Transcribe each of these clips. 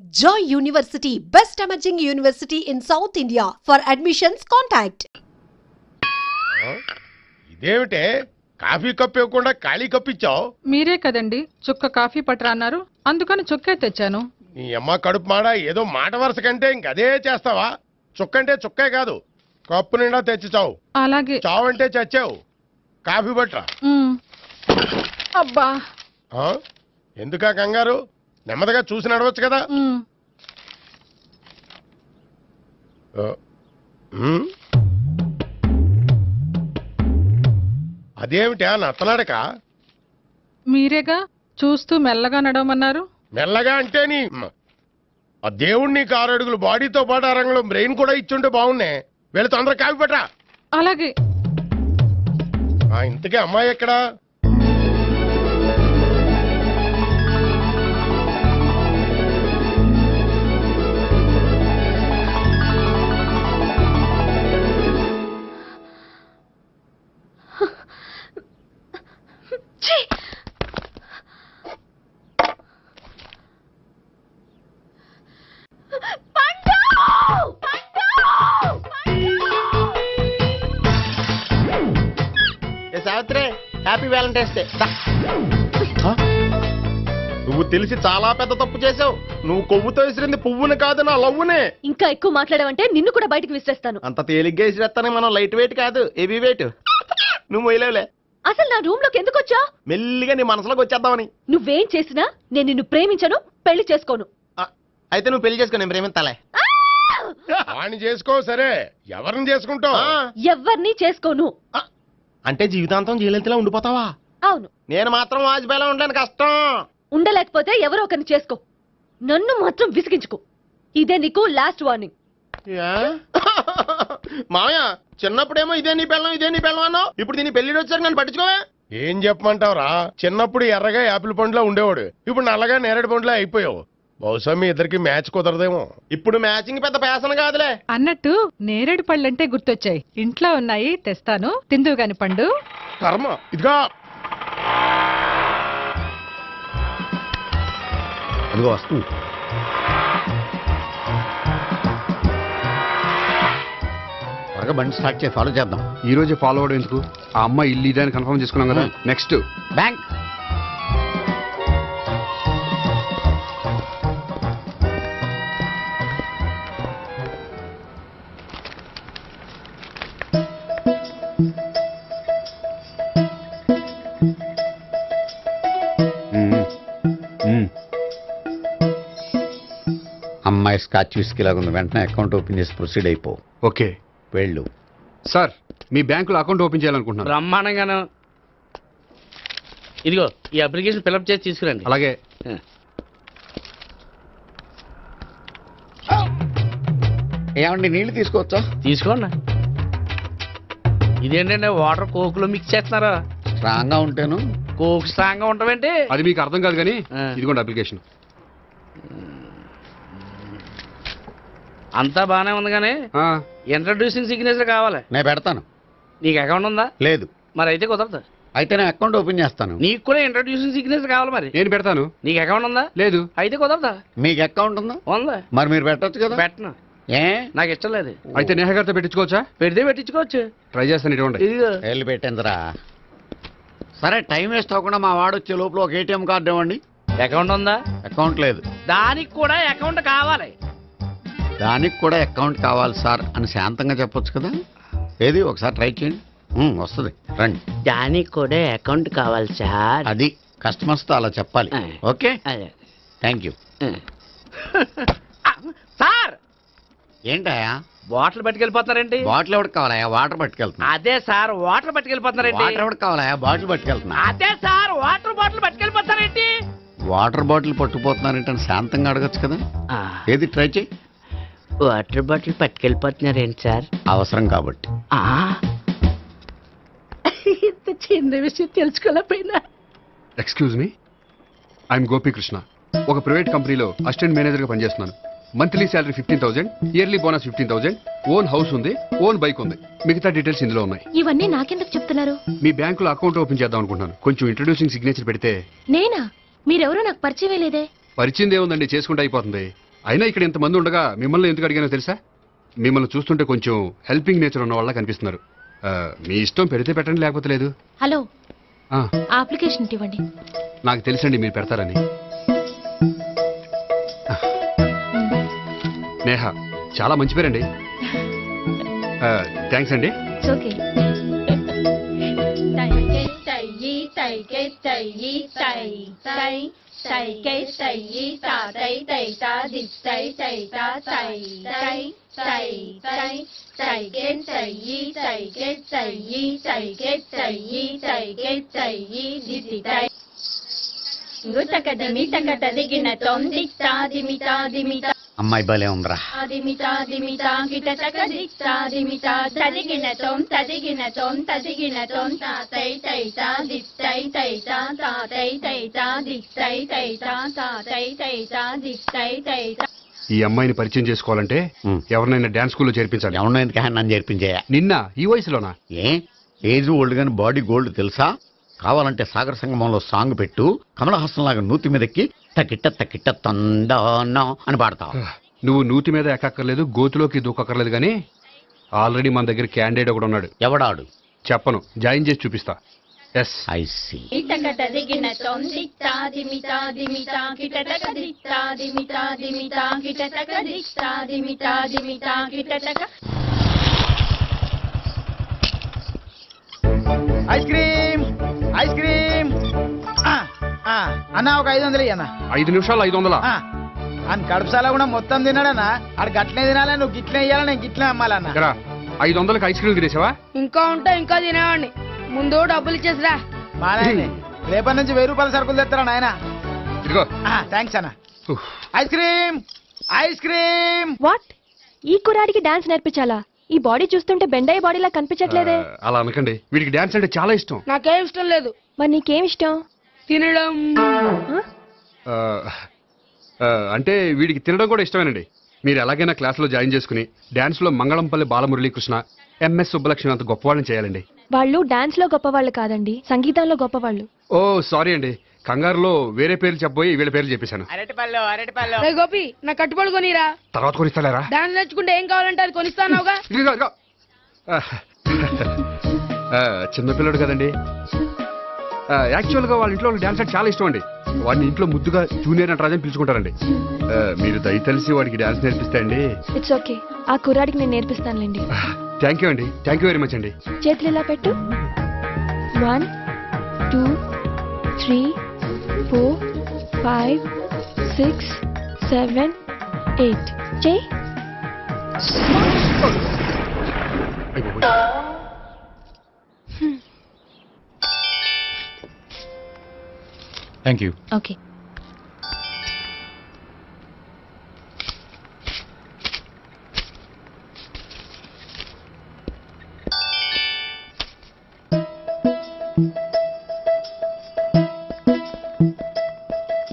Joy University, best emerging university in South India. For admissions, contact. ఇదేమిటే coffee cup ఇవ్వకుండా ఖాళీ cup ఇచ్చావు? మీరే కదండి చుక్క కాఫీ పట్టరా అన్నారు, అందుకని చుక్కే తెచ్చాను. నీ అమ్మ కడుపు మాడ, ఏదో మాట వరుస కంటే ఇంకదే చేస్తావా? చుక్కంటే చుక్కే కాదు, కప్పు నిండా తెచ్చి చావు. అలాగే. చావు అంటే చచ్చావు. కాఫీ పట్టరా. అబ్బా, ఎందుకా కంగారు? నెమ్మదిగా చూసి నడవచ్చు కదా. అదేమిటా నత్తనాడక? మీరేగా చూస్తూ మెల్లగా నడవమన్నారు. మెల్లగా అంటే నీ ఆ దేవుణ్ణి 6 అడుగులు బాడీతో పాటు ఆ రంగంలో బ్రెయిన్ కూడా ఇచ్చుంటే బాగున్నే. వీళ్ళు తొందరగా కాఫీ పట్టరా. అలాగే. ఇంతకీ అమ్మాయి ఎక్కడా? Savitri, happy Valentine's day. నువ్వు తెలిసి చాలా పెద్ద తప్పు చేసావు. నువ్వు కొవ్వుతో విసిరింది పువ్వుని కాదు, నా లవ్వునే. ఇంకా ఎక్కువ మాట్లాడావంటే నిన్ను కూడా బయటకు విసిరేస్తాను. అంత తేలిగ్గా విసిరేస్తానే, మనం లైట్ వెయిట్ కాదు, హెవీ వెయిట్. నువ్వు మొయ్యలేవులే. అసలు నా రూమ్ లోకి ఎందుకు వచ్చా? మెల్లిగా నీ మనసులోకి వచ్చేద్దామని. నువ్వేం చేసినా నేను నిన్ను ప్రేమించను, పెళ్లి చేసుకోను. అయితే నువ్వు పెళ్లి చేసుకో, నేను ప్రేమిస్తాలే. వాణ్ణి చేసుకో. సరే, ఎవరిని చేసుకుంటావు? ఎవరిని చేసుకోను. అంటే జీవితాంతం జయలలితలా ఉండిపోతావా? అవును. నేను మాత్రం వాజ్పేయిలా ఉండడానికి కష్టం. ఉండలేకపోతే ఎవరో ఒకరిని చేసుకో, నన్ను మాత్రం విసిగించుకో. ఇదే నీకు లాస్ట్ వార్నింగ్. మామయ్య, చిన్నప్పుడేమో ఇదే నీ పెళ్ళం అన్నావు, ఇప్పుడు దీని పెళ్లి వచ్చారు, నన్ను పట్టించుకోవే. ఏం చెప్పమంటావురా? చిన్నప్పుడు ఎర్రగా యాపిల్ పండులో ఉండేవాడు, ఇప్పుడు నల్లగా నేరేడు పండులో అయిపోయావు. బహుశా మీ ఇద్దరికి మ్యాచ్ కుదరదేమో. ఇప్పుడు మ్యాచింగ్ పెద్ద పేసన కాదులే. అన్నట్టు నేరేడు పళ్ళంటే గుర్తొచ్చాయి. ఇంట్లో ఉన్నాయి, తెస్తాను, తిందువు గాని పండు. కర్మ. ఇదిగా అదిగో వస్తుంది. త్వరగా బండి స్టార్ట్ చేసి ఫాలో చేద్దాం. ఈ రోజే ఫాలో అవడం ఎందుకు? ఆ అమ్మాయి ఇల్లు ఇదే అని కన్ఫర్మ్ చేసుకున్నాం కదా. Next bank. అమ్మాయి స్కాచ్ విస్కీ లాగా ఉంది. వెంటనే అకౌంట్ ఓపెన్ చేసి ప్రొసీడ్ అయిపో. ఓకే, వెళ్ళు. సార్, మీ బ్యాంకులో అకౌంట్ ఓపెన్ చేయాలనుకుంటున్నాను. బ్రహ్మాండంగాను. ఇదిగో ఈ అప్లికేషన్ ఫిల్అప్ చేసి తీసుకురండి. అలాగే. ఏమండి, నీళ్లు తీసుకోవచ్చా? తీసుకోండి. ఇదేంటంటే వాటర్ కోకులో మిక్స్ చేస్తున్నారా? స్ట్రాంగ్ గా ఉంటాను. కోక్ స్ట్రాంగ్ గా ఉంటావేంటి? అది మీకు అర్థం కాదు కానీ ఇదిగోండి అప్లికేషన్. అంతా బానే ఉంది కానీ ఇంట్రడ్యూసింగ్ సిగ్నేచర్ కావాలి. నేను పెడతాను. నీకు అకౌంట్ ఉందా? లేదు. మరి అయితే కుదరదు. అయితే నేను అకౌంట్ ఓపెన్ చేస్తాను. నీకు కూడా ఇంట్రడ్యూసింగ్ సిగ్నేచర్ కావాలి. మరి నేను పెడతాను. నీకు అకౌంట్ ఉందా? లేదు. అయితే కుదరదా? మీకు అకౌంట్ ఉందా? ఉందా? మరి మీరు పెట్టచ్చు కదా. పెట్టను. ఏ, నాకు ఇష్టం లేదు. అయితే నేహగారితో పెట్టించుకోవచ్చా? పెడితే పెట్టించుకోవచ్చు. ట్రై చేస్తాను. ఇటువంటి ఇదిగో వెళ్ళి పెట్టిందిరా. సరే, టైం వేస్ట్ అవ్వకుండా మా వాడు వచ్చే లోపల ఒక ఏటీఎం కార్డు ఇవ్వండి. అకౌంట్ ఉందా? అకౌంట్ లేదు. దానికి కూడా అకౌంట్ కావాలి. దానికి కూడా అకౌంట్ కావాలి సార్ అని శాంతంగా చెప్పొచ్చు కదా. ఏది ఒకసారి ట్రై చేయండి. వస్తుంది, రండి. దానికి కూడా అకౌంట్ కావాలి సార్. అది కస్టమర్స్ తో అలా చెప్పాలి. Okay, thank you. సార్, ఏంటయా బాటిల్ పట్టుకెళ్ళిపోతున్నారేంటి? బాటిల్ ఎవరికి కావాలయా? వాటర్ పట్టుకెళ్తున్నా. అదే సార్, వాటర్ పట్టుకెళ్ళిపోతున్నారేంటి? వాటర్ ఎవరికి కావాలయా? బాటిల్ పట్టుకెళ్తున్నా. అదే సార్, వాటర్ బాటిల్ పట్టుకెళ్ళిపోతారేంటి? వాటర్ బాటిల్ పట్టుకుపోతున్నారేంటని శాంతంగా అడగచ్చు కదా. ఏది ట్రై చేయి. వాటర్ బాటిల్ పట్టుకెళ్ళిపోతున్నారేంటి సార్? అవసరం కాబట్టి. ఇంత చిన్న విషయం తెలుసుకోలేకపోయినా. Excuse me, I'm Gopikrishna. ఒక ప్రైవేట్ కంపెనీలో అసిస్టెంట్ మేనేజర్గా పనిచేస్తున్నాను. Monthly salary 15,000, yearly bonus 15,000, own house ఉంది, ఓన్ బైక్ ఉంది. మిగతా డీటెయిల్స్ ఇందులో ఉన్నాయి. ఇవన్నీ నాకెందుకు చెప్తున్నారు? మీ బ్యాంకులో అకౌంట్ ఓపెన్ చేద్దాం అనుకుంటున్నాను. కొంచెం ఇంట్రడ్యూసింగ్ సిగ్నేచర్ పెడితే. నేనా? మీరెవరో నాకు పరిచయం లేదే. పరిచయం ఏముందండి, చేసుకుంటే అయిపోతుంది. అయినా ఇక్కడ ఇంతమంది ఉండగా మిమ్మల్ని ఎందుకు అడిగానో తెలుసా? మిమ్మల్ని చూస్తుంటే కొంచెం హెల్పింగ్ నేచర్ ఉన్న వాళ్ళ కనిపిస్తున్నారు. మీ ఇష్టం పెడితే పెట్టండి, లేకపోతే లేదు. హలో, ఆ, అప్లికేషన్ ఇవ్వండి. నాకు తెలుసండి మీరు పెడతారని. నేహ, చాలా మంచి పేరండి. థ్యాంక్స్ అండి. ఓకే. అమ్మాయి భలే ఉందిరా. ఈ అమ్మాయిని పరిచయం చేసుకోవాలంటే ఎవరినైనా డాన్స్ స్కూల్లో చేర్పించాలి. ఎవరినో ఎందుకు నన్ను చేర్పించాయా? నిన్న ఈ వయసులోనా? ఏజ్ ఓల్డ్ గాని బాడీ గోల్డ్ తెలుసా? కావాలంటే సాగర సంగమంలో సాంగ్ పెట్టు, కమలహాసంలాగా నూతి మీదకి తకిట్ట తకిట్ట తందానా అని పాడతావు. నువ్వు నూతి మీద ఎక్కక్కర్లేదు, గోతులోకి దూకక్కర్లేదు, కానీ ఆల్రెడీ మన దగ్గర క్యాండిడేట్ ఒకడు ఉన్నాడు. ఎవడాడు? చెప్పను, జాయిన్ చేసి చూపిస్తా. Yes, I see. Ice cream, ice cream. అన్న ఒక 500 అన్న. 5 నిమిషాలు 500. అని కడుపుసాల కూడా మొత్తం తిన్నాడన్నా. ఆడు గట్లనే తినాలి, నువ్వు గిట్లనే ఇయ్యాలి, నేను గిట్లనే అమ్మాలన్న. 500కి ఐస్ క్రీమ్ తినేసావా? ఇంకా ఉంటే ఇంకా తినేవాడిని. ముందు డబ్బులు ఇచ్చేసిరా. మా నాయనే రేపటి నుంచి 1000 రూపాయల సరుకులు తెస్తారా నాయన. ఇదిగో. థ్యాంక్స్ అన్న. Ice cream, ice cream. What? ఈ కుర్రాడికి డాన్స్ నేర్పించాలా? ఈ బాడీ చూస్తుంటే బెండయ్య బాడీలా కనిపించట్లేదే. అలా అనకండి, వీడికి డాన్స్ అంటే చాలా ఇష్టం. నాకేం ఇష్టం లేదు. మరి నీకేం ఇష్టం? తినడం. అంటే వీడికి తినడం కూడా ఇష్టమేనండి. మీరు ఎలాగైనా క్లాస్లో జాయిన్ చేసుకుని డాన్స్లో మంగళంపల్లి బాలమురళీకృష్ణ, ఎంఎస్ సుబ్బలక్ష్మి అంత గొప్పవాళ్ళని చేయాలండి. వాళ్ళు డాన్స్ లో గొప్పవాళ్ళు కాదండి, సంగీతంలో గొప్పవాళ్ళు. ఓ సారీ అండి, కంగారులో వేరే పేర్లు చెప్పబోయి వీళ్ళ పేర్లు చెప్పేశాను. అరటిపళ్ళు, అరటిపళ్ళు. రే గోపి, నా కట్టుబడి కొనిరా. తర్వాత కొనిస్తారా? డాన్స్ నేర్చుకుంటే ఏం కావాలంటే అది కొనిస్తానావుగా. చిన్నపిల్లడు కదండి. యాక్చువల్గా వాళ్ళ ఇంట్లో డాన్స్ అంటే చాలా ఇష్టం అండి. వాడిని ఇంట్లో ముద్దుగా జూనియర్ నటరాజన్ పిలుచుకుంటారండి. మీరు దయతలిసి వాడికి డాన్స్ నేర్పిస్తే అండి. ఇట్స్ ఓకే, ఆ కుర్రాడికి నేను నేర్పిస్తానులేండి. థ్యాంక్ యూ అండి, థ్యాంక్ యూ వెరీ మచ్ అండి. చేతులు ఇలా పెట్టు. 1 2 3 4 5 6 7 8 చేయి. Thank you. Okay.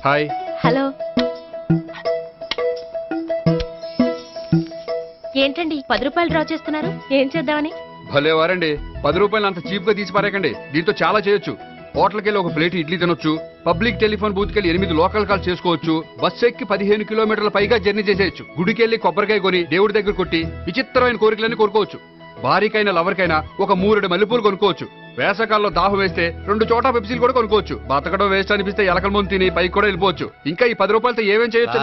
Hi. Hello. ఏంటండి 10 రూపాయలు డ్రా చేస్తున్నారు? ఏం చేద్దామని? భలే వారండి, 10 రూపాయలు అంత చీప్ గా తీసి పారేకండి. దీంతో చాలా చేయొచ్చు. హోటల్కి వెళ్ళి ఒక ప్లేట్ ఇడ్లీ తినొచ్చు, పబ్లిక్ టెలిఫోన్ బూత్కి వెళ్ళి 8 లోకల్ కాల్ చేసుకోవచ్చు, బస్సు ఎక్కి 15 కిలోమీటర్ల పైగా జర్నీ చేసేయచ్చు, గుడికి వెళ్ళి కొబ్బరికాయ కొని దేవుడి దగ్గర కొట్టి విచిత్రమైన కోరికలన్నీ కోరుకోవచ్చు, భారీకైనా లవర్కైనా ఒక 3 మల్లెపూలు కొనుక్కోవచ్చు, వేసవకాలంలో దాహం వేస్తే 2 చోటా పెప్సీలు కూడా కొనుక్కోవచ్చు, బతకడం వేస్ట్ అనిపిస్తే ఎలకల ముందు తిని పైకి కూడా వెళ్ళిపోవచ్చు. ఇంకా ఈ 10 రూపాయలతో ఏమేం చేయొచ్చు?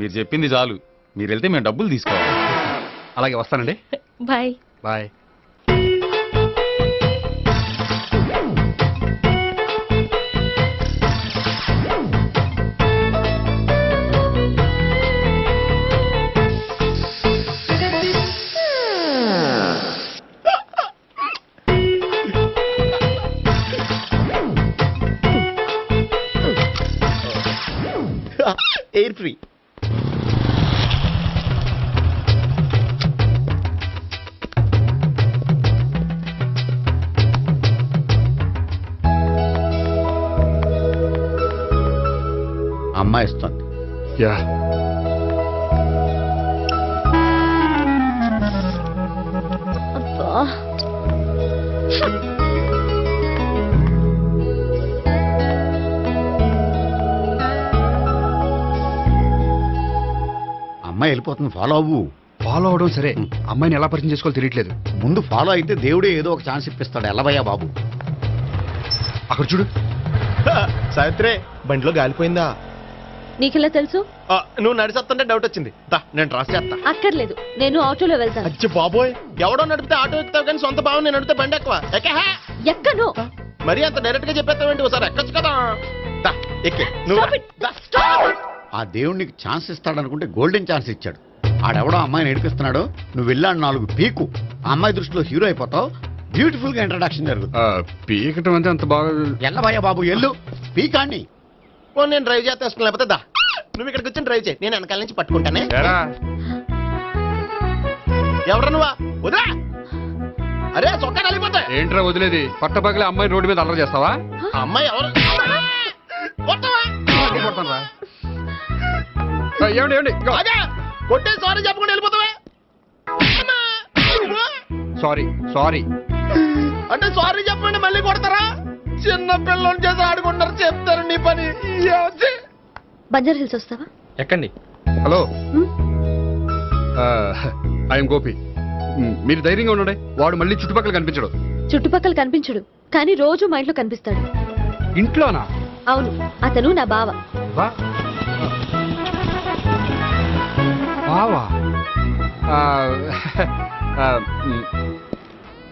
మీరు చెప్పింది చాలు, మీరు వెళ్తే మేము డబ్బులు తీసుకోవాలి. అలాగే వస్తానండి. బాయ్. బాయ్. Air free. అమ్మాయి ఇస్తుంది. యా. అమ్మాయి వెళ్ళిపోతుంది, ఫాలో అవ్వు. ఫాలో అవడం సరే, అమ్మాయిని ఎలా పరిచయం చేసుకోవాలో తెలియట్లేదు. ముందు ఫాలో అయితే దేవుడే ఏదో ఒక ఛాన్స్ ఇప్పిస్తాడు. ఎల్లవయ్యా బాబు. అక్కడ చూడు. సావిత్రి, బండిలో గాలిపోయిందా? నీకెలా తెలుసు? నువ్వు నడిచేస్తుంటే డౌట్ వచ్చింది. నేను రాసి చేస్తా. అక్కర్లేదు, నేను ఆటోలో వెళ్తాను. అచ్చి బాబోయ్, ఎవడో నడిపితే ఆటో ఎక్కుతావు కానీ సొంత భావం నేను నడిపితే బండి ఎక్కువ. ఎక్కను. మరి అంత డైరెక్ట్ గా చెప్పేస్తావేంటి? ఒకసారి ఎక్కొచ్చు కదా. ఎక్కే నువ్వు. ఆ దేవుడికి ఛాన్స్ ఇస్తాడనుకుంటే గోల్డెన్ ఛాన్స్ ఇచ్చాడు. ఆడెవడో అమ్మాయిని ఏడిపిస్తున్నాడు, నువ్వు వెళ్ళాడు 4 పీకు. ఆ అమ్మాయి దృష్టిలో హీరో అయిపోతావు. బ్యూటిఫుల్ గా ఇంట్రడక్షన్ జరుగుతుంది. పీకటం అంటే అంత బాగా. ఎల్లవయ్యా బాబు, ఎల్లు పీకాన్ని. నేను డ్రైవ్ చేస్తాను, లేకపోతే దా నువ్వు ఇక్కడికి వచ్చి డ్రైవ్ చేయి, నేను వెనకాల నుంచి పట్టుకుంటానే. ఎవరు నువ్వా? వదిలా. అరే చొక్కా కలిపోతా. ఏంట్రా వదిలేది? పట్టపగలే అమ్మాయి రోడ్డు మీద అల్లరి చేస్తావా? అమ్మాయి ఎవరు? ఏమండి ఏమండి, కొట్టే సారీ చెప్పకుండా వెళ్ళిపోతావా? సారీ సారీ అంటే సారీ చెప్పండి మళ్ళీ కొడతారా? చిన్న పిల్లలు చేసి ఆడుకుంటారు, చెప్తారు నీ పని. బంజారా హిల్స్ వస్తావా? ఎక్కండి. Hello, I'm Gopi. మీరు ధైర్యంగా ఉండండి. వాడు మళ్ళీ చుట్టుపక్కల కనిపించడు. చుట్టుపక్కల కనిపించడు, కానీ రోజు మా ఇంట్లో కనిపిస్తాడు. ఇంట్లోనా? అవును, అతను నా బావ. బావా?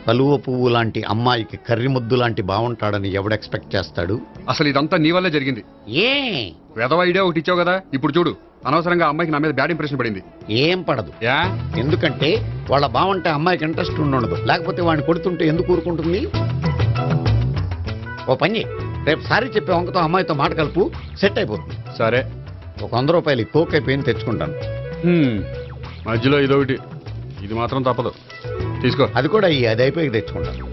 కలువ పువ్వు లాంటి అమ్మాయికి కర్రి ముద్దు లాంటి బాగుంటాడని ఎవడు ఎక్స్పెక్ట్ చేస్తాడు? అసలు ఇదంతా నీ వల్లే జరిగింది. ఏ వెధవ ఐడియా ఒకటి ఇచ్చావు కదా, ఇప్పుడు చూడు. అనవసరంగా అమ్మాయికి నా మీద బ్యాడ్ ఇంప్రెషన్ పడింది. ఏం పడదు. ఎందుకంటే వాళ్ళ బాగుంటే అమ్మాయికి ఇంట్రెస్ట్ ఉండదు. లేకపోతే వాడిని కొడుతుంటే ఎందుకు ఊరుకుంటుంది? ఓ పని, రేపు సారీ చెప్పే వంకతో అమ్మాయితో మాట కలుపు, సెట్ అయిపోతుంది. సరే, ఒక 100 రూపాయలు కోక్ అయిపోయింది, తెచ్చుకుంటాను. మధ్యలో ఇదొకటి, ఇది మాత్రం తప్పదు. తీసుకో. అది కూడా అది అయిపోయి తెచ్చుకుంటాను.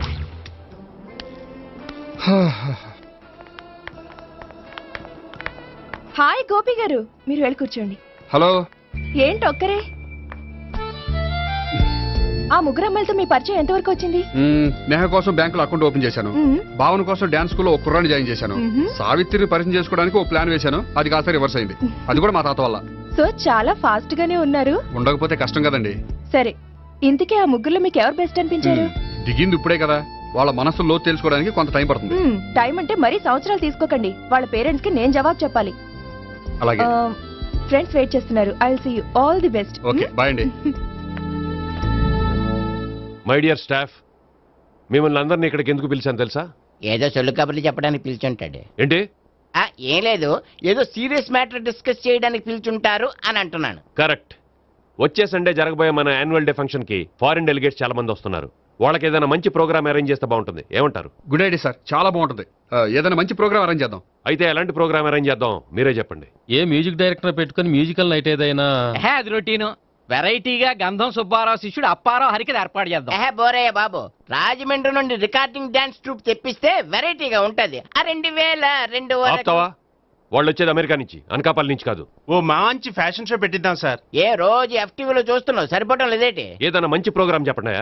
హాయ్ గోపి గారు, మీరు వెళ్ళి కూర్చోండి. హలో. ఏంటి ఒక్కరే? ఆ ముగ్గురు అమ్మాయిలతో మీ పరిచయం ఎంతవరకు వచ్చింది? నేహ కోసం బ్యాంకులో అకౌంట్ ఓపెన్ చేశాను. భావన కోసం డాన్స్ స్కూల్లో ఒక కుర్రాన్ని జాయిన్ చేశాను. సావిత్రిని పరిచయం చేసుకోవడానికి ఒక ప్లాన్ వేశాను, అది కాస్త రివర్స్ అయింది. అది కూడా మా తాత వల్ల. సో చాలా ఫాస్ట్ గానే ఉన్నారు. ఉండకపోతే కష్టం కదండి. సరే, ఇంతకీ ఆ ముగ్గురులో మీకు ఎవరు బెస్ట్ అనిపించారు? దిగింది ఇప్పుడే కదా, వాళ్ళ మనసు లోతు తెలుసుకోవడానికి కొంత టైం పడుతుంది. టైం అంటే మరీ సంవత్సరాలు తీసుకోకండి. వాళ్ళ పేరెంట్స్ కి నేను జవాబు చెప్పాలి. అలాగే. ఫ్రెండ్స్ వెయిట్ చేస్తున్నారు. I will see you. All the best. Okay, bye అండి. మై డియర్ స్టాఫ్, మిమ్మల్ని అందరినీ ఇక్కడికి ఎందుకు పిలిచాను తెలుసా? ఏదో సొల్లు కబుర్లు చెప్పడానికి పిలిచుంటాడు. ఏంటి? ఏం లేదు, ఏదో సీరియస్ మ్యాటర్ డిస్కస్ చేయడానికి పిలిచుంటారు అని అంటున్నాను. కరెక్ట్. వచ్చే సండే జరగబోయే మన యాన్యువల్ డే ఫంక్షన్ కి ఫారిన్ డెలిగేట్స్ చాలా మంది వస్తున్నారు. వాళ్ళకి ఏదైనా మంచి ప్రోగ్రామ్ అరేంజ్ చేస్తే బాగుంటుంది. ఏమంటారు? గుడ్ ఐడియా సార్, చాలా బాగుంటుంది. ఏదైనా మంచి ప్రోగ్రామ్ అరేంజ్ చేద్దాం. అయితే ఎలాంటి ప్రోగ్రామ్ అరేంజ్ చేద్దాం మీరే చెప్పండి. ఏ మ్యూజిక్ డైరెక్టర్ పెట్టుకుని మ్యూజికల్ నైట్ ఏదైనా? అది రొటీను. వెరైటీగా గంధం సుబ్బారావు శిష్యుడు అప్పారావు హరికి ఏర్పాటు చేద్దాం. బోరయ్య బాబు, రాజమండ్రి నుండి రికార్డింగ్ డాన్స్ ట్రూప్ తెప్పిస్తే వెరైటీగా ఉంటది. 2002 వాళ్ళు వచ్చేది అమెరికా నుంచి, అనకాపల్లి నుంచి కాదు. ఓ మంచి ఫ్యాషన్ షో పెట్టిద్దాం సార్. ఏ రోజు FTVలో చూస్తున్నావు, సరిపోవడం లేదేటి? ఏదైనా మంచి ప్రోగ్రామ్ చెప్పండి.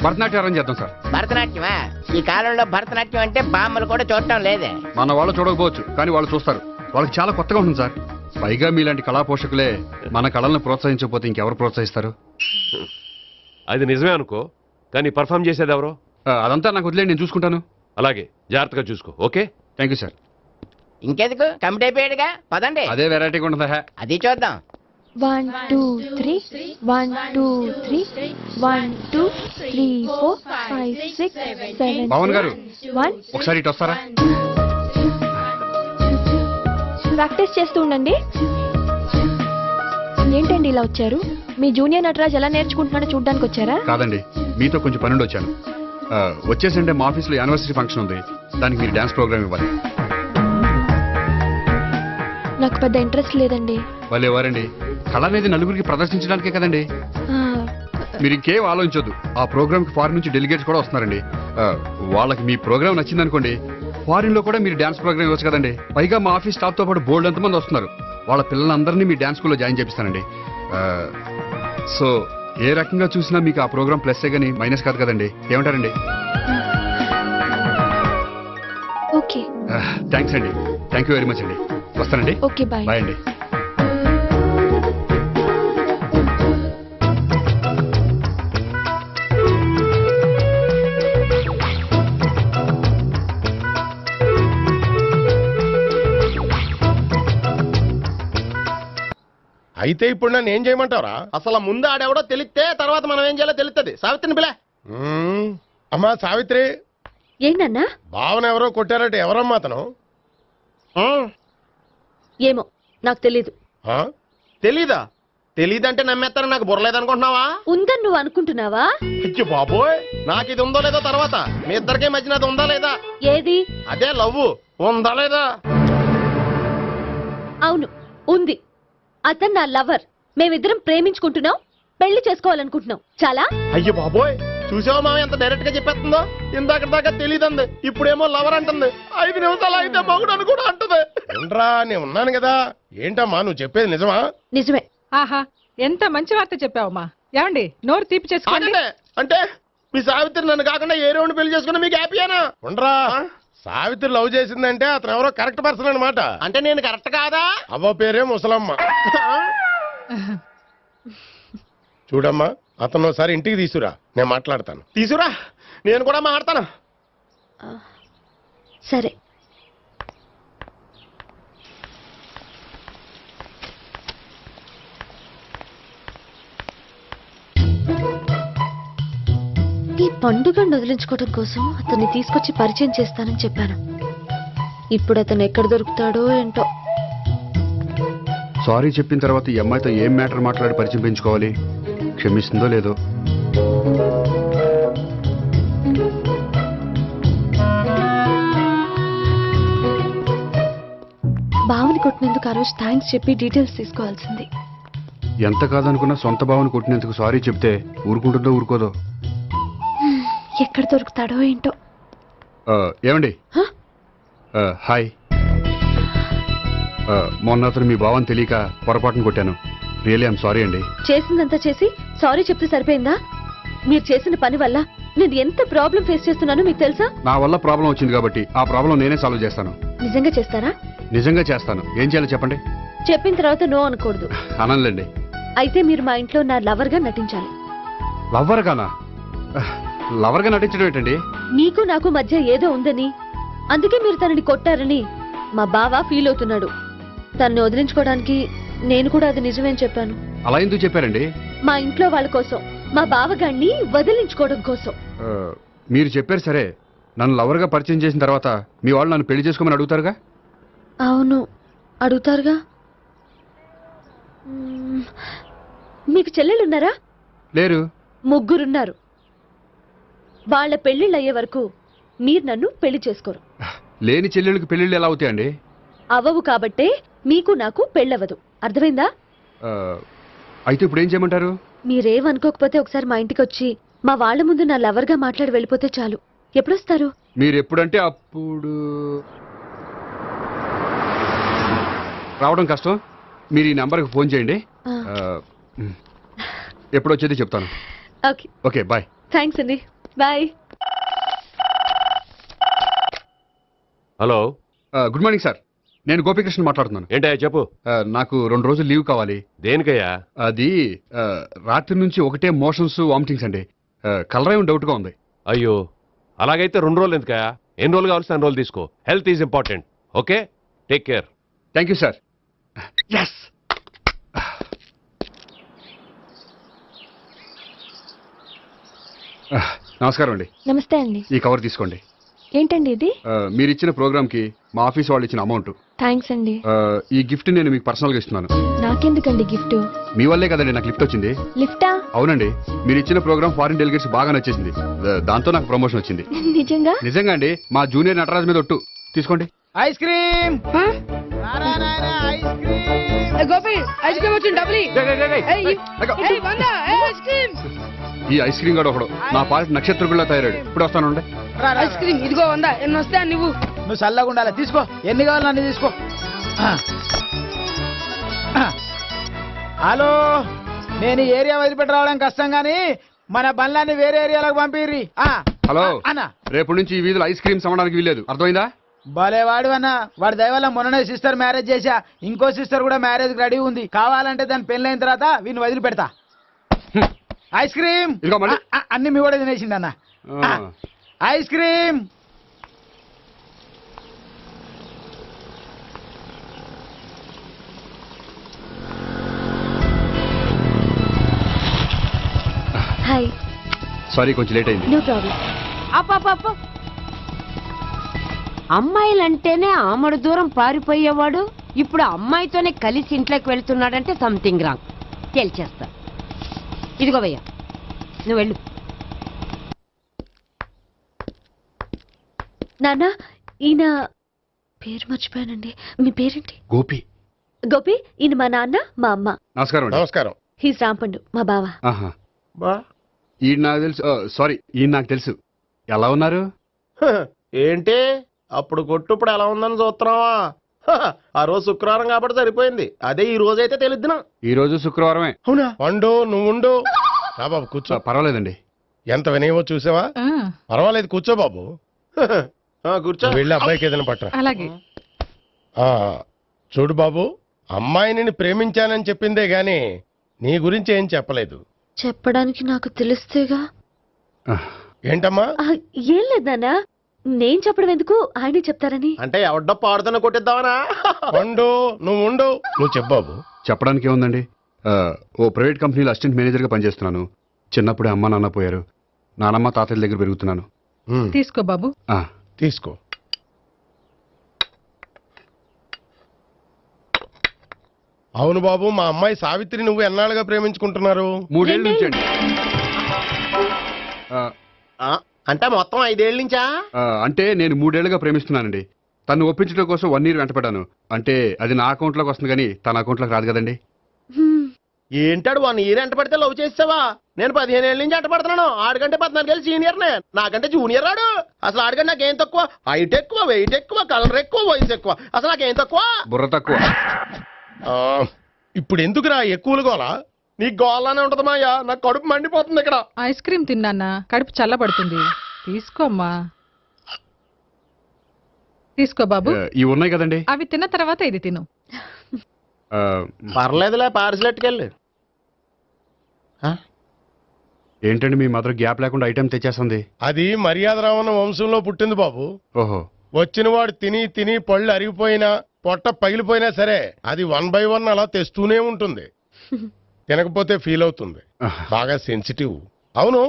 భరతనాట్యం అరేంజ్ చేద్దాం సార్. భరతనాట్యమా? ఈ కాలంలో భరతనాట్యం అంటే బామ్మలు కూడా చూడటం లేదే. మన వాళ్ళు చూడకపోవచ్చు, కానీ వాళ్ళు చూస్తారు. వాళ్ళకి చాలా కొత్తగా ఉంటుంది సార్. పైగా మీలాంటి కళా పోషకులే మన కళలను ప్రోత్సహించకపోతే ఇంకెవరు ప్రోత్సహిస్తారు? అది నిజమే అనుకో, కానీ పర్ఫామ్ చేసేది ఎవరో? అదంతా నాకు వదిలేండి, నేను చూసుకుంటాను. అలాగే, జాగ్రత్తగా చూసుకో. Okay, thank you sir. ఇంకెందుకు, కమిటీ అయిపోయాడుగా, పదండి. అదే వెరైటీగా ఉంటుందా? అది చూద్దాం. 1 2 3 1 2 3 1 2 3 4 5 6 7 పవన్ గారు, 1 ఒకసారి ఇటు వస్తారా? ప్రాక్టీస్ చేస్తూ ఉండండి. ఏంటండి ఇలా వచ్చారు? మీ జూనియర్ నటరాజ్ ఎలా నేర్చుకుంటున్నాడో చూడడానికి వచ్చారా? కాదండి, మీతో కొంచెం పనుండి వచ్చాను. వచ్చేసంటే మా ఆఫీస్లో యానివర్సరీ ఫంక్షన్ ఉంది, దానికి మీరు డాన్స్ ప్రోగ్రామ్ ఇవ్వాలి. నాకు పెద్ద ఇంట్రెస్ట్ లేదండి. వాళ్ళు ఎవరండి? కళ అనేది నలుగురికి ప్రదర్శించడానికే కదండి. మీరు ఇంకేం ఆలోచించొద్దు. ఆ ప్రోగ్రామ్ కి ఫారిన్ నుంచి డెలిగేట్స్ కూడా వస్తున్నారండి. వాళ్ళకి మీ ప్రోగ్రామ్ నచ్చిందనుకోండి, ఫారిన్ లో కూడా మీరు డాన్స్ ప్రోగ్రామ్ ఇవ్వచ్చు కదండి. పైగా మా ఆఫీస్ స్టాఫ్ తో పాటు బోల్డ్ ఎంతమంది వస్తున్నారు. వాళ్ళ పిల్లలందరినీ మీ డాన్స్ స్కూల్లో జాయిన్ చేపిస్తానండి. సో ఏ రకంగా చూసినా మీకు ఆ ప్రోగ్రామ్ ప్లస్సే గానీ మైనస్ కాదు కదండి. ఏమంటారండి? ఓకే థ్యాంక్స్ అండి. థ్యాంక్ యూ వెరీ మచ్ అండి. వస్తానండి. Okay bye. బాయ్ అండి. అయితే ఇప్పుడు నన్ను ఏం చేయమంటావరా? అసలు ముందు ఆడెవడో తెలిస్తే తర్వాత మనం ఏం చేయాలో తెలుస్తుంది. సావిత్రిని పిల్ల. అమ్మా సావిత్రి, ఏంటన్నా? భావన ఎవరో కొట్టారట. ఎవరమ్మా అతను? ఏమో నాకు తెలీదు. తెలీదా? తెలీదంటే నమ్మేస్తారని నాకు బుర్రలేదనుకుంటున్నావా? ఉందని నువ్వు అనుకుంటున్నావా? అయ్యో బాబోయ్, నాకు ఇది ఉందో లేదో తర్వాత. మీ ఇద్దరికే మధ్యన అది ఉందా లేదా? ఏది? అదే లవ్ ఉందా లేదా? అవును ఉంది. అతను నా లవర్. మేమిద్దరం ప్రేమించుకుంటున్నాం, పెళ్లి చేసుకోవాలనుకుంటున్నాం. చాలా. అయ్యో బాబోయ్, చూసావా మామ ఎంత డైరెక్ట్ గా చెప్పేస్తుందో? ఇందాక దాకా తెలియదండి, ఇప్పుడేమో లవర్ అంటుంది. 5 నిమిషాలు అయితే మగుడు అని కూడా అంటుంది. ఏంట్రా, నేను ఉన్నాను కదా. ఏంటమ్మా నువ్వు చెప్పేది నిజమా? నిజమే. ఆహా, ఎంత మంచి వార్త చెప్పావమ్మా. ఏమండి, నోరు తీపి చేసుకోండి. అంటే మీ సావిత్రి నన్ను కాకుండా ఏ రౌండ్ పెళ్లి చేసుకున్నా మీకు హ్యాపీయేనా? ఉండరా, సావిత్రి లవ్ చేసిందంటే అతను ఎవరో కరెక్ట్ పర్సన్ అనమాట. అంటే నేను కరెక్ట్ కాదా? అవ్వ పేరే ముసలమ్మ. చూడమ్మా, అతను ఒకసారి ఇంటికి తీసుకురా, నేను మాట్లాడతాను. తీసురా, నేను కూడా మాట్లాడతాను. సరే. ఈ పండుగను వదిలించుకోవడం కోసం అతన్ని తీసుకొచ్చి పరిచయం చేస్తానని చెప్పాను. ఇప్పుడు అతను ఎక్కడ దొరుకుతాడో ఏంటో. సారీ చెప్పిన తర్వాత ఈ అమ్మాయితో ఏం మ్యాటర్ మాట్లాడి పరిచయం పెంచుకోవాలి? క్షమిస్తుందో లేదో. బావని కొట్టినందుకు ఆ రోజు థ్యాంక్స్ చెప్పి డీటెయిల్స్ తీసుకోవాల్సింది. ఎంత కాదనుకున్నా సొంత భావన కొట్టినందుకు సారీ చెప్తే ఊరుకుంటుందో ఊరుకోదో. ఎక్కడ దొరుకుతాడో ఏంటో. ఏమండి, హాయ్. మొన్న అతను మీ భావన తెలియక పొరపాటును కొట్టాను. రియలీ ఐఎమ్ సారీ అండి. చేసిందంతా చేసి సారీ చెప్తే సరిపోయిందా? మీరు చేసిన పని వల్ల నేను ఎంత ప్రాబ్లం ఫేస్ చేస్తున్నానో మీకు తెలుసా? నా వల్ల ప్రాబ్లం వచ్చింది కాబట్టి ఆ ప్రాబ్లం నేనే సాల్వ్ చేస్తాను. నిజంగా చేస్తారా? నిజంగా చేస్తాను. ఏం చేయాలో చెప్పండి. చెప్పిన తర్వాత నో అనకూడదు. అనండి. అయితే మీరు మా ఇంట్లో నా లవర్ గా నటించాలి. లవర్ గానా? లవర్ గా నటించడం ఏంటండి? మీకు నాకు మధ్య ఏదో ఉందని, అందుకే మీరు తనని కొట్టారని మా బావ ఫీల్ అవుతున్నాడు. తనని వదిలించుకోవడానికి నేను కూడా అది నిజమేని చెప్పాను. అలా ఎందుకు చెప్పారండి? మా ఇంట్లో వాళ్ళ కోసం, మా బావగాన్ని వదిలించుకోవడం కోసం. మీరు చెప్పారు సరే, నన్ను లవర్ గా పరిచయం చేసిన తర్వాత మీ వాళ్ళు నన్ను పెళ్లి చేసుకోమని అడుగుతారుగా? అవును, అడుగుతారుగా. మీకు చెల్లెలున్నారా? లేరు. ముగ్గురున్నారు. వాళ్ళ పెళ్లిళ్ళు అయ్యే వరకు మీరు నన్ను పెళ్లి చేసుకోరు. లేని చెల్లెళ్ళకి పెళ్లిళ్ళు ఎలా అవుతాయండి? అవ్వవు కాబట్టే మీకు నాకు పెళ్ళవదు. అర్థమైందా? అయితే ఇప్పుడు ఏం చేయమంటారు? మీరేమనుకోకపోతే ఒకసారి మా ఇంటికి వచ్చి మా వాళ్ళ ముందు నా లవర్ గా మాట్లాడి వెళ్ళిపోతే చాలు. ఎప్పుడొస్తారు? మీరు ఎప్పుడంటే అప్పుడు. రావడం కష్టం. మీరు ఈ నెంబర్కి ఫోన్ చేయండి. ఎప్పుడు వచ్చేది చెప్తాను. ఓకే. Okay, bye. థ్యాంక్స్ అండి. Bye. Hello, good morning sir. నేను గోపికృష్ణ మాట్లాడుతున్నాను. ఏంటయ్యా చెప్పు. నాకు 2 రోజులు లీవ్ కావాలి. దేనికయ్యా? అది రాత్రి నుంచి ఒకటే మోషన్స్, వామిటింగ్స్ అండి. కలర్ డౌట్ గా ఉంది. అయ్యో, అలాగైతే 2 రోజులు ఎందుకయ్యా? ఎన్ని రోజులు కావాల్సిన 2 రోజులు తీసుకో. Health is important. Okay, take care. Thank you sir. Yes. నమస్కారం అండి. నమస్తే అండి. ఈ కవర్ తీసుకోండి. ఏంటండి ఇది? మీరు ఇచ్చిన ప్రోగ్రామ్ కి మా ఆఫీస్ వాళ్ళు ఇచ్చిన అమౌంట్. థ్యాంక్స్ అండి. ఈ గిఫ్ట్ నేను మీకు పర్సనల్ గా ఇస్తున్నాను. నాకెందుకండి గిఫ్ట్? మీ వల్లే కదండి నాకు లిఫ్ట్ వచ్చింది. లిఫ్టా? అవునండి, మీరు ఇచ్చిన ప్రోగ్రామ్ ఫారిన్ డెలిగేట్స్ బాగా నచ్చేసింది. దాంతో నాకు ప్రమోషన్ వచ్చింది. నిజంగా? నిజంగా అండి. మా జూనియర్ నటరాజ్ మీద ఒట్టు. తీసుకోండి. Ice cream. Gopi ice cream వచ్చింది. డబ్బులు ఈ ఐస్ క్రీమ్ గడ ఒకడు నా పాలిట నక్షత్ర పిల్ల తయారాడు. ఇప్పుడు వస్తాను. ఐస్ క్రీమ్ ఇదిగో 100. ఎన్ని వస్తాయా నువ్వు? నువ్వు చల్లగా ఉండాలి. తీసుకో, ఎన్ని కావాలి అన్ని తీసుకో. హలో, నేను ఈ ఏరియా వదిలిపెట్టి రావడం కష్టం గానీ మన బండ్లన్నీ వేరే ఏరియాలకు పంపిర్రి. హలో, రేపు నుంచి ఈ వీధిలో ఐస్ క్రీమ్స్ అమ్మడానికి వీల్లేదు. అర్థమైందా? భలేవాడు అన్న వాడి దయ వల్ల మొన్ననే సిస్టర్ మ్యారేజ్ చేశా. ఇంకో సిస్టర్ కూడా మ్యారేజ్ రెడీ ఉంది. కావాలంటే దాని పెళ్ళైన తర్వాత వీడిని వదిలిపెడతా. ఐస్ క్రీమ్ అన్ని మీ కూడా తినేసింది అన్న. Ice cream. హాయ్. సారీ కొంచెం లేట్ అయింది. No problem. అప్ప అమ్మాయిలంటేనే ఆమడు దూరం పారిపోయేవాడు ఇప్పుడు అమ్మాయితోనే కలిసి ఇంట్లోకి వెళ్తున్నాడంటే సంథింగ్ రాంగ్. తేల్చేస్తా. ఇదిగో భయ్యా, నువ్వు వెళ్ళు. నాన్న, ఈయన పేరు మర్చిపోయానండి. మీ పేరేంటి? గోపి. గోపి, ఈయన మా నాన్న, మా అమ్మ. నమస్కారం. నమస్కారం. హీస్ రాంపండు, మా బావ. ఈయన నాకు తెలుసు. సారీ, ఈయన నాకు తెలుసు. ఎలా ఉన్నారు? ఏంటి అప్పుడు కొట్టు ఇప్పుడు ఎలా ఉందని చూస్తున్నావా? ఆ రోజు శుక్రవారం కాబట్టి సరిపోయింది. అదే ఈ రోజు అయితే తెలిద్దునా. ఈ రోజు శుక్రవారమే. అవునా? వండు నువ్వు ఉండు. రా బాబు కూర్చో. పర్వాలేదండి. ఎంత వినయమో చూసావా? పర్వాలేదు కూర్చో బాబు. కూర్చో. వెళ్ళి అబ్బాయికి ఏదైనా పట్టరా. అలాగే. చూడు బాబు, అమ్మాయిని ప్రేమించానని చెప్పిందే గాని నీ గురించి ఏం చెప్పలేదు. చెప్పడానికి నాకు తెలిస్తేగా. ఏంటమ్మా? ఏం లేదు నాన్న, నేను చెప్పడం ఎందుకు, ఆయనే చెప్తారని. అంటే ఎవడ్డో పాడుతున్న కొట్టిద్దామనా? వండు నువ్వు ఉండు. నువ్వు చెప్పు బాబు. చెప్పడానికి ఏముందండి, ఓ ప్రైవేట్ కంపెనీలో అసిస్టెంట్ మేనేజర్గా పనిచేస్తున్నాను. చిన్నప్పుడే అమ్మ నాన్న పోయారు. నానమ్మ తాతయ్య దగ్గర పెరుగుతున్నాను. తీసుకో బాబు. తీసుకో. అవును బాబు, మా అమ్మాయి సావిత్రి నువ్వు ఎన్నాళ్ళుగా ప్రేమించుకుంటున్నారు? 3 ఏళ్ళ నుంచి అండి. అంటే మొత్తం 5 ఏళ్ళ నుంచా? అంటే నేను 3 ఏళ్ళుగా ప్రేమిస్తున్నానండి. తను ఒప్పించడం కోసం 1 year వెంటపడ్డాను. అంటే అది నా అకౌంట్లోకి వస్తుంది కానీ తన అకౌంట్లోకి రాదు కదండి. ఏంటాడు 1 year ఎంట పడితే లవ్ చేసావా? నేను 15 ఏళ్ళ నుంచి ఎంట పడుతున్నాను. ఆడికంటే 14 ఏళ్ళు సీనియర్నే. నాకంటే జూనియర్ ఆడు. అసలు ఆడికంటే నాకేం తక్కువ? హైట్ ఎక్కువ, వెయిట్ ఎక్కువ, కలర్ ఎక్కువ, వయసు ఎక్కువ. అసలు నాకేం తక్కువ? బుర్ర తక్కువ. ఇప్పుడు ఎందుకురా ఎక్కువలు గోలా? నీ గోళ్ళనే ఉంటది మాయా. నాకు కడుపు మండిపోతుంది ఇక్కడ. ఐస్ క్రీమ్ తిన్నానా, కడుపు చల్లబడుతుంది. తీసుకోమ్మా. తీసుకో బాబు. ఇవి ఉన్నాయి కదండి, అవి తిన్న తర్వాత ఇది తిను. పర్లేదులే, పార్సిల్ ఎట్టుకెళ్ళి. ఏంటండి మీ మదర్ గ్యాప్ లేకుండా ఐటెం తెచ్చేస్తుంది? అది మర్యాద రావణ వంశంలో పుట్టింది బాబు. ఓహో. వచ్చిన వాడు తిని తిని పళ్ళు అరిగిపోయినా పొట్ట పగిలిపోయినా సరే అది 1 by 1 అలా తెస్తూనే ఉంటుంది. తినకపోతే ఫీల్ అవుతుంది. బాగా సెన్సిటివ్. అవును,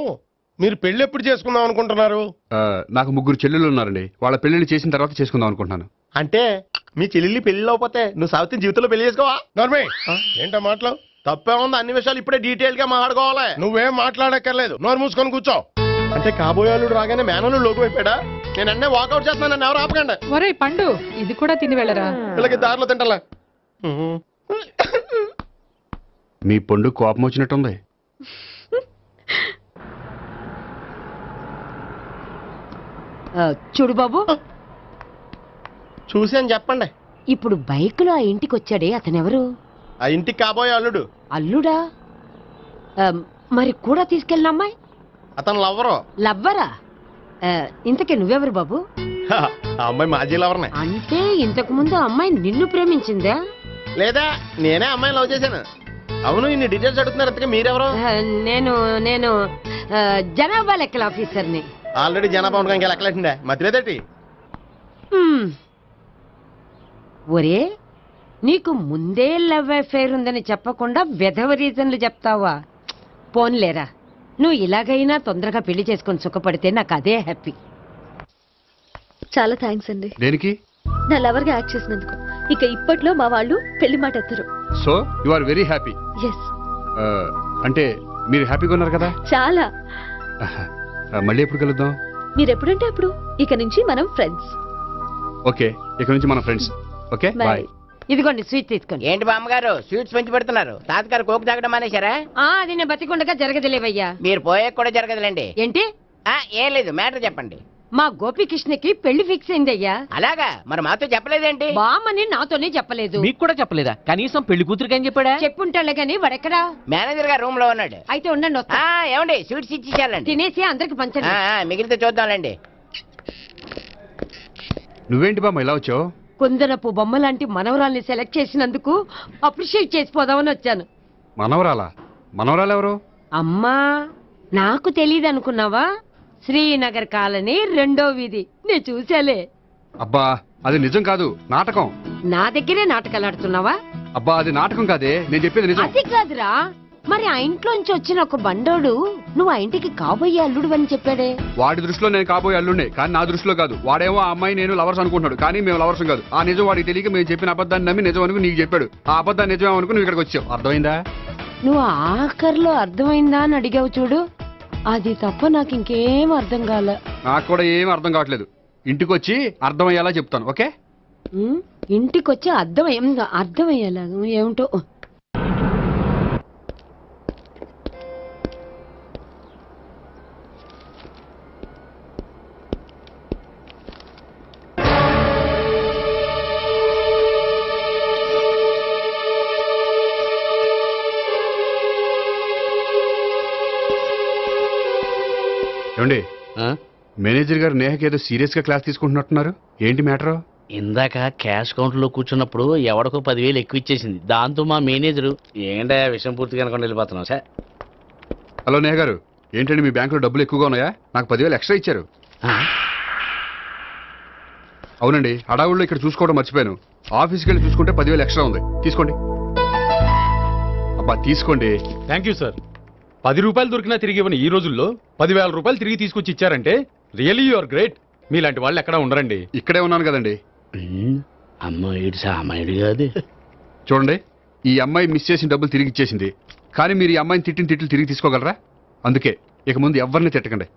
మీరు పెళ్లి ఎప్పుడు చేసుకుందాం అనుకుంటున్నారు? నాకు 3 చెల్లెళ్ళు ఉన్నారండి. వాళ్ళ పెళ్లిళ్ళు చేసిన తర్వాత చేసుకుందాం అనుకుంటున్నాను. అంటే మీ చెల్లెల్ని పెళ్లి లేకపోతే నువ్వు సావిత్రి జీవితంలో పెళ్లి చేసుకోవా? నార్మే ఏంటో మాటలు? తప్పే ఉంది. అన్ని విషయాలు ఇప్పుడే డీటెయిల్ గా మాట్లాడుకోవాలి. నువ్వేం మాట్లాడక్కర్లేదు. నోరు మూసుకొని కూర్చో. అంటే కాబోయేవాళ్ళు రాగానే మేనలు లోకి అయిపోయాడా? నేను అన్నీ వాకౌట్ చేస్తున్నాను. నన్ను ఎవరు ఆపకండి. ఒరే పండు, ఇది కూడా తిని వెళ్ళరా. వీళ్ళకి దారిలో తింటలే. మీ పండు కోపం వచ్చినట్టుంది. చూడు బాబు, చూసి అని చెప్పండి. ఇప్పుడు బైక్ లో ఆ ఇంటికి వచ్చాడే అతనెవరు? ఆ ఇంటికి కాబోయే అల్లుడు. అల్లుడా? మరి కూడా తీసుకెళ్ళిన అమ్మాయి? అతను లవ్వరు. లవ్వరా? ఇంతకే నువ్వెవరు బాబు? ఆ అమ్మాయి మాజీ లవర్నే. అంటే ఇంతకు ముందు అమ్మాయి నిన్ను ప్రేమించిందా? లేదా నేనే అమ్మాయిని లవ్ చేశాను. అవును, ఇన్ని డీటెయిల్స్ అడుగుతున్నారు. ఇంతకీ మీరెవరు? నేను నేను జనాభా లెక్కల ఆఫీసర్ని. ఆల్రెడీ జనాభా ఉండగా ఇంకా లెక్కలేటండే మధ్యలేదేటి? ఒరే, నీకు ముందే లవ్ అఫైర్ ఉందని చెప్పకుండా వెధవ రీజన్లు చెప్తావా? పోన్లేరా, నువ్వు ఇలాగైనా తొందరగా పెళ్లి చేసుకొని సుఖపడితే నాకు అదే హ్యాపీ. చాలా థ్యాంక్స్ అండి. దేనికి? నా లవర్ గా యాక్ట్ చేసినందుకు. ఇక ఇప్పట్లో మా వాళ్ళు పెళ్లి మాట ఎత్తరు. So you are very happy. Yes. అంటే మీరు హ్యాపీగా ఉన్నారు కదా? చాలా. మళ్ళీ ఎప్పుడు కలుద్దాం? మీరు ఎప్పుడంటే అప్పుడు. ఇక నుంచి మనం ఫ్రెండ్స్. ఓకే, ఇక నుంచి మనం ఫ్రెండ్స్. Okay, bye. ఇదిగోండి స్వీట్ తీసుకోండి. ఏంటి బామ్మగారు స్వీట్స్ పెంచి పెడుతున్నారు? తాతగారు కోక్ తాగడం మానేశారా? అది నేను బతికుండగా జరగదులేవయ్యా. మీరు పోయే కూడా జరగదులేండి. ఏంటి? ఏం లేదు, మ్యాటర్ చెప్పండి. మా గోపికృష్ణకి పెళ్లి ఫిక్స్ అయిందయ్యా. అలాగా? మరి మాతో చెప్పలేదేంటి? బామ్మని నాతోనే చెప్పలేదు. మీకు కూడా చెప్పలేదా? కనీసం పెళ్లి కూతురికి అని చెప్పాడా? చెప్పుంటాలే గాని వాడెక్కడా? మేనేజర్ గారు రూమ్ లో ఉన్నాడు. అయితే ఉండండి, వస్తా. ఏమండి స్వీట్స్ ఇచ్చేసాలండి. తినేసి అందరికి పంచండి. మిగిలితే చూద్దాంలేండి. నువ్వేంటి బామ్మ ఇలా వచ్చావు? కుందనపు బొమ్మ లాంటి మనవరాల్ని సెలెక్ట్ చేసినందుకు అప్రిషియేట్ చేసిపోదామని వచ్చాను. మనవరాలా? మనవరాలు ఎవరు? అమ్మా, నాకు తెలియదు అనుకున్నావా? శ్రీనగర్ కాలనీ 2వ వీధి. నేను చూసాలే. అబ్బా అది నిజం కాదు, నాటకం. నా దగ్గరే నాటకాలు ఆడుతున్నావా? అబ్బా అది నాటకం కాదే, నేను చెప్పేది నిజం. అది కాదురా, మరి ఆ ఇంట్లోంచి వచ్చిన ఒక బండోడు నువ్వు ఆ ఇంటికి కాబోయే అల్లుడు అని చెప్పాడే. వాడి దృష్టిలో నేను కాబోయే అల్లుండే, కానీ నా దృష్టిలో కాదు. వాడేమో ఆ అమ్మాయి నేను లవర్స్ అనుకుంటున్నాడు, కానీ మేము లవర్స్ కాదు. ఆ నిజం వాడికి తెలియక మేము చెప్పిన అబద్ధాన్ని నమ్మి నిజం అనుకుని నీకు చెప్పాడు. ఆ అబద్ధాన్ని నిజం అనుకుని నువ్వు ఇక్కడికి వచ్చావు. అర్థమైందా? నువ్వు ఆఖరిలో అర్థమైందా అని అడిగావు చూడు, అది తప్ప నాకు ఇంకేం అర్థం కాలే. నాకు కూడా ఏం అర్థం కావట్లేదు. ఇంటికి వచ్చి అర్థమయ్యేలా చెప్తాను, ఓకే? ఇంటికొచ్చి అర్థమయ్యేలా ఏమిటో. ఏమండి, మేనేజర్ గారు నేహకి ఏదో సీరియస్ గా క్లాస్ తీసుకుంటున్నట్టున్నారు. ఏంటి మ్యాటర్? ఇందాక క్యాష్ కౌంటర్ లో కూర్చున్నప్పుడు ఎవడికో 10,000 ఎక్కువ ఇచ్చేసింది. దాంతో మా మేనేజరు ఏంటా విషయం పూర్తిగా అనుకుని వెళ్ళిపోతున్నాం సార్. హలో నేహ గారు, ఏంటండి మీ బ్యాంకులో డబ్బులు ఎక్కువగా ఉన్నాయా? నాకు 10,000 ఎక్స్ట్రా ఇచ్చారు. అవునండి, హడావుల్లో ఇక్కడ చూసుకోవడం మర్చిపోయాను. ఆఫీస్కి వెళ్ళి చూసుకుంటే 10,000 ఎక్స్ట్రా ఉంది. తీసుకోండి. అబ్బా తీసుకోండి. Thank you sir. 10 రూపాయలు దొరికినా తిరిగి ఇవ్వని ఈ రోజుల్లో 10,000 రూపాయలు తిరిగి తీసుకొచ్చి ఇచ్చారంటే రియలీ యు ఆర్ గ్రేట్. మీలాంటి వాళ్ళు ఎక్కడా ఉండరండి. ఇక్కడే ఉన్నాను కదండి. అమ్మాయి సామాయుడు కాదు. చూడండి, ఈ అమ్మాయి మిస్ చేసిన డబ్బులు తిరిగి ఇచ్చేసింది, కానీ మీరు ఈ అమ్మాయిని తిట్టిన తిట్లు తిరిగి తీసుకోగలరా? అందుకే ఇక ముందు ఎవరిని తిట్టకండి.